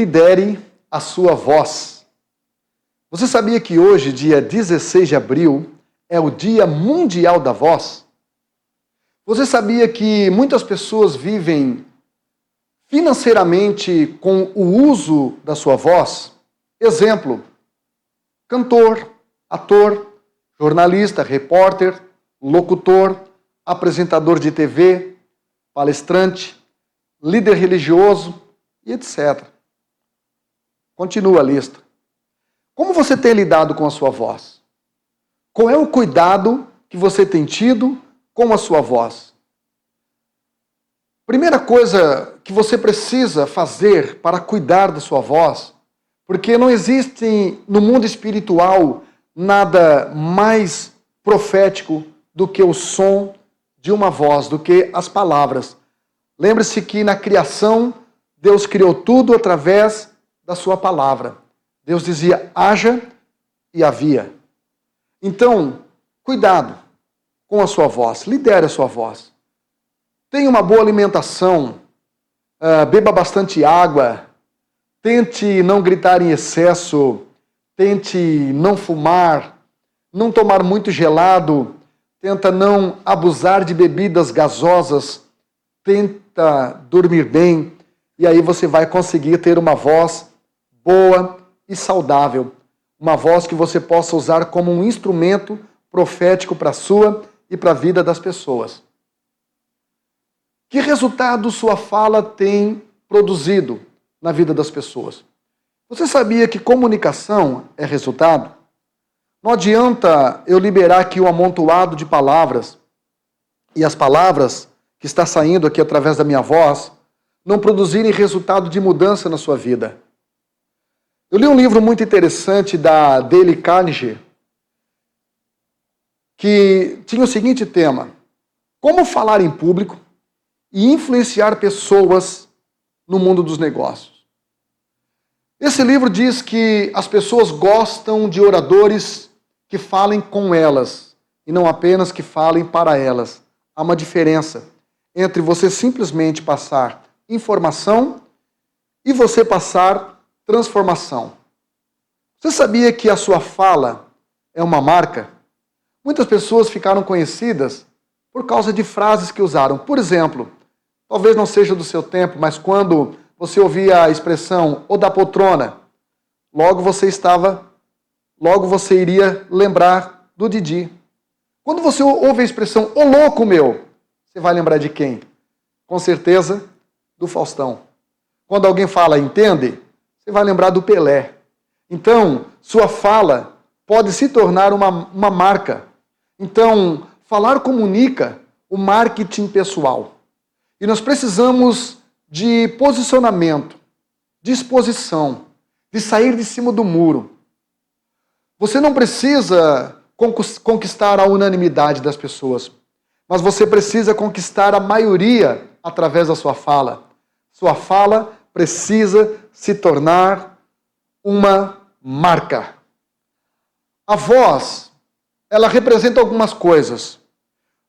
lidere a sua voz. Você sabia que hoje, dia 16 de abril, é o Dia Mundial da Voz? Você sabia que muitas pessoas vivem financeiramente com o uso da sua voz? Exemplo, cantor, ator, jornalista, repórter, locutor, apresentador de TV, palestrante, líder religioso e etc. Continua a lista. Como você tem lidado com a sua voz? Qual é o cuidado que você tem tido com a sua voz? Primeira coisa que você precisa fazer para cuidar da sua voz, porque não existe no mundo espiritual nada mais profético do que o som de uma voz, do que as palavras. Lembre-se que na criação, Deus criou tudo através da sua palavra. Deus dizia, haja e havia. Então, cuidado com a sua voz, lidere a sua voz. Tenha uma boa alimentação, beba bastante água, tente não gritar em excesso, tente não fumar, não tomar muito gelado, tenta não abusar de bebidas gasosas, tenta dormir bem, e aí você vai conseguir ter uma voz boa e saudável. Uma voz que você possa usar como um instrumento profético para a sua e para a vida das pessoas. Que resultado sua fala tem produzido na vida das pessoas? Você sabia que comunicação é resultado? Não adianta eu liberar aqui um amontoado de palavras e as palavras que está saindo aqui através da minha voz não produzirem resultado de mudança na sua vida. Eu li um livro muito interessante da Dale Carnegie que tinha o seguinte tema: como falar em público e influenciar pessoas no mundo dos negócios. Esse livro diz que as pessoas gostam de oradores que falem com elas e não apenas que falem para elas. Há uma diferença entre você simplesmente passar informação e você passar transformação. Você sabia que a sua fala é uma marca? Muitas pessoas ficaram conhecidas por causa de frases que usaram. Por exemplo, talvez não seja do seu tempo, mas quando você ouvia a expressão "o da poltrona", logo você iria lembrar do Didi. Quando você ouve a expressão "ô louco meu", você vai lembrar de quem? Com certeza, do Faustão. Quando alguém fala "entende", você vai lembrar do Pelé. Então, sua fala pode se tornar uma marca. Então, falar comunica o marketing pessoal. E nós precisamos de posicionamento, de exposição, de sair de cima do muro. Você não precisa conquistar a unanimidade das pessoas, mas você precisa conquistar a maioria através da sua fala. Sua fala precisa se tornar uma marca. A voz, ela representa algumas coisas.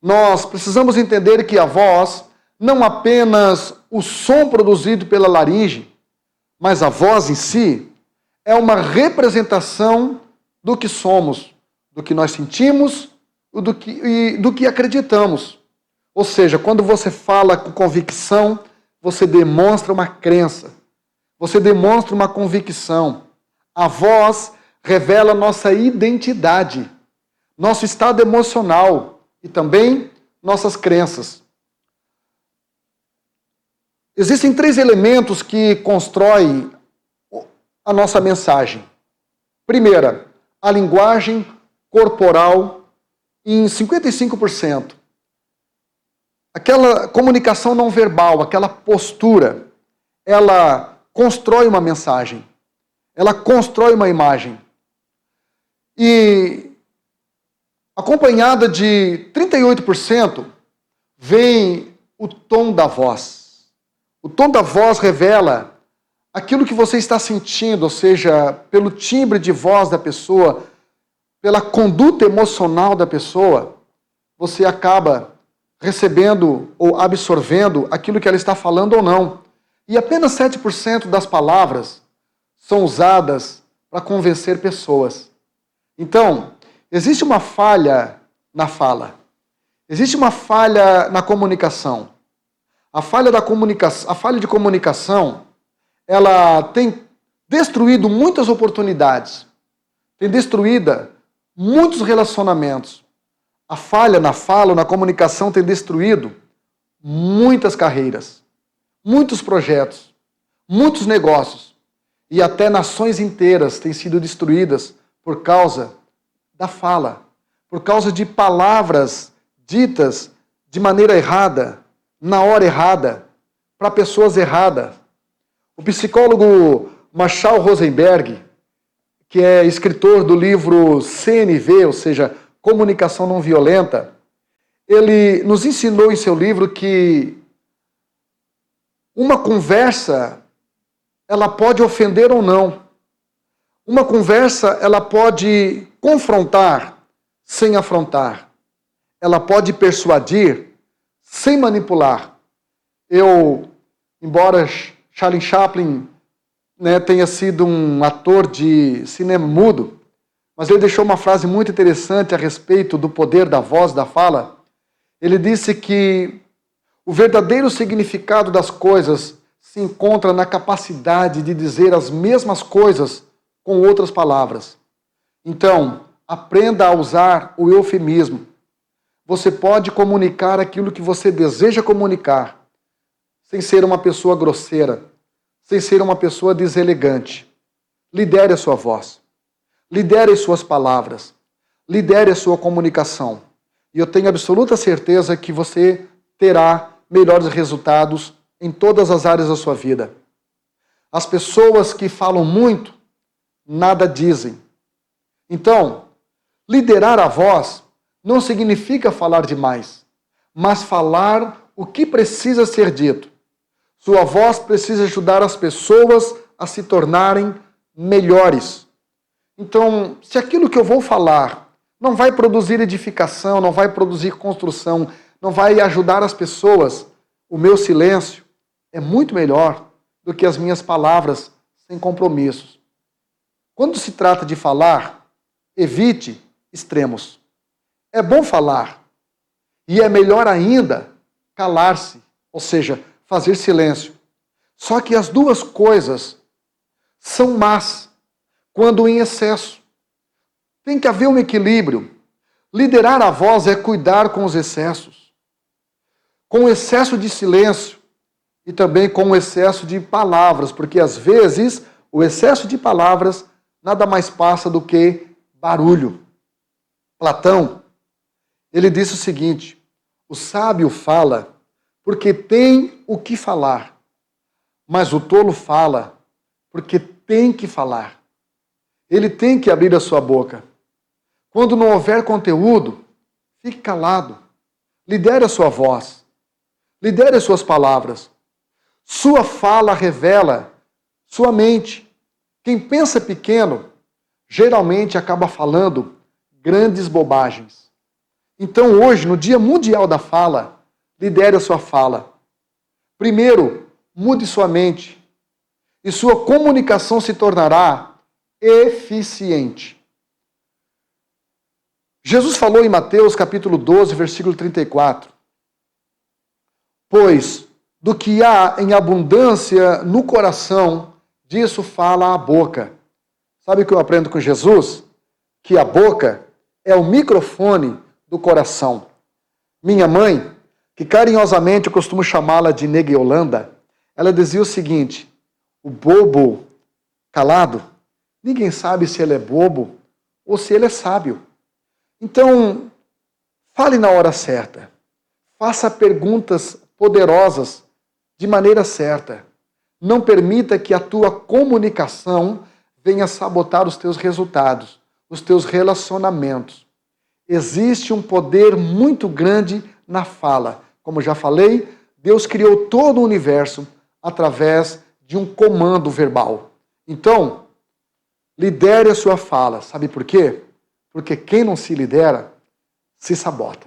Nós precisamos entender que a voz não apenas o som produzido pela laringe, mas a voz em si é uma representação do que somos, do que nós sentimos e do que acreditamos. Ou seja, quando você fala com convicção, você demonstra uma crença, você demonstra uma convicção. A voz revela nossa identidade, nosso estado emocional e também nossas crenças. Existem 3 elementos que constroem a nossa mensagem. Primeira, a linguagem corporal em 55%. Aquela comunicação não verbal, aquela postura, ela constrói uma mensagem, ela constrói uma imagem. E acompanhada de 38% vem o tom da voz. O tom da voz revela aquilo que você está sentindo, ou seja, pelo timbre de voz da pessoa, pela conduta emocional da pessoa, você acaba recebendo ou absorvendo aquilo que ela está falando ou não. E apenas 7% das palavras são usadas para convencer pessoas. Então, existe uma falha na fala. Existe uma falha na comunicação. A falha de comunicação, ela tem destruído muitas oportunidades. Tem destruído muitos relacionamentos. A falha na fala, na comunicação tem destruído muitas carreiras, muitos projetos, muitos negócios e até nações inteiras têm sido destruídas por causa da fala, por causa de palavras ditas de maneira errada, na hora errada, para pessoas erradas. O psicólogo Marshall Rosenberg, que é escritor do livro CNV, ou seja, Comunicação Não Violenta, ele nos ensinou em seu livro que uma conversa, ela pode ofender ou não. Uma conversa, ela pode confrontar sem afrontar. Ela pode persuadir sem manipular. Embora Charlie Chaplin, tenha sido um ator de cinema mudo, mas ele deixou uma frase muito interessante a respeito do poder da voz, da fala. Ele disse que o verdadeiro significado das coisas se encontra na capacidade de dizer as mesmas coisas com outras palavras. Então, aprenda a usar o eufemismo. Você pode comunicar aquilo que você deseja comunicar, sem ser uma pessoa grosseira, sem ser uma pessoa deselegante. Lidere a sua voz. Lidere as suas palavras. Lidere a sua comunicação. E eu tenho absoluta certeza que você terá melhores resultados em todas as áreas da sua vida. As pessoas que falam muito, nada dizem. Então, liderar a voz não significa falar demais, mas falar o que precisa ser dito. Sua voz precisa ajudar as pessoas a se tornarem melhores. Então, se aquilo que eu vou falar não vai produzir edificação, não vai produzir construção, não vai ajudar as pessoas, o meu silêncio é muito melhor do que as minhas palavras sem compromissos. Quando se trata de falar, evite extremos. É bom falar, e é melhor ainda calar-se, ou seja, fazer silêncio. Só que as duas coisas são más quando em excesso. Tem que haver um equilíbrio. Liderar a voz é cuidar com os excessos. Com o excesso de silêncio e também com o excesso de palavras, porque às vezes o excesso de palavras nada mais passa do que barulho. Platão, ele disse o seguinte: o sábio fala porque tem o que falar, mas o tolo fala porque tem que falar. Ele tem que abrir a sua boca. Quando não houver conteúdo, fique calado. Lidere a sua voz. Lidere as suas palavras. Sua fala revela sua mente. Quem pensa pequeno, geralmente acaba falando grandes bobagens. Então hoje, no Dia Mundial da Fala, lidere a sua fala. Primeiro, mude sua mente. E sua comunicação se tornará eficiente. Jesus falou em Mateus capítulo 12, versículo 34. Pois do que há em abundância no coração, disso fala a boca. Sabe o que eu aprendo com Jesus? Que a boca é o microfone do coração. Minha mãe, que carinhosamente eu costumo chamá-la de Nega Yolanda, ela dizia o seguinte: o bobo calado, ninguém sabe se ele é bobo ou se ele é sábio. Então, fale na hora certa. Faça perguntas poderosas de maneira certa. Não permita que a tua comunicação venha sabotar os teus resultados, os teus relacionamentos. Existe um poder muito grande na fala. Como já falei, Deus criou todo o universo através de um comando verbal. Então, lidere a sua fala. Sabe por quê? Porque quem não se lidera, se sabota.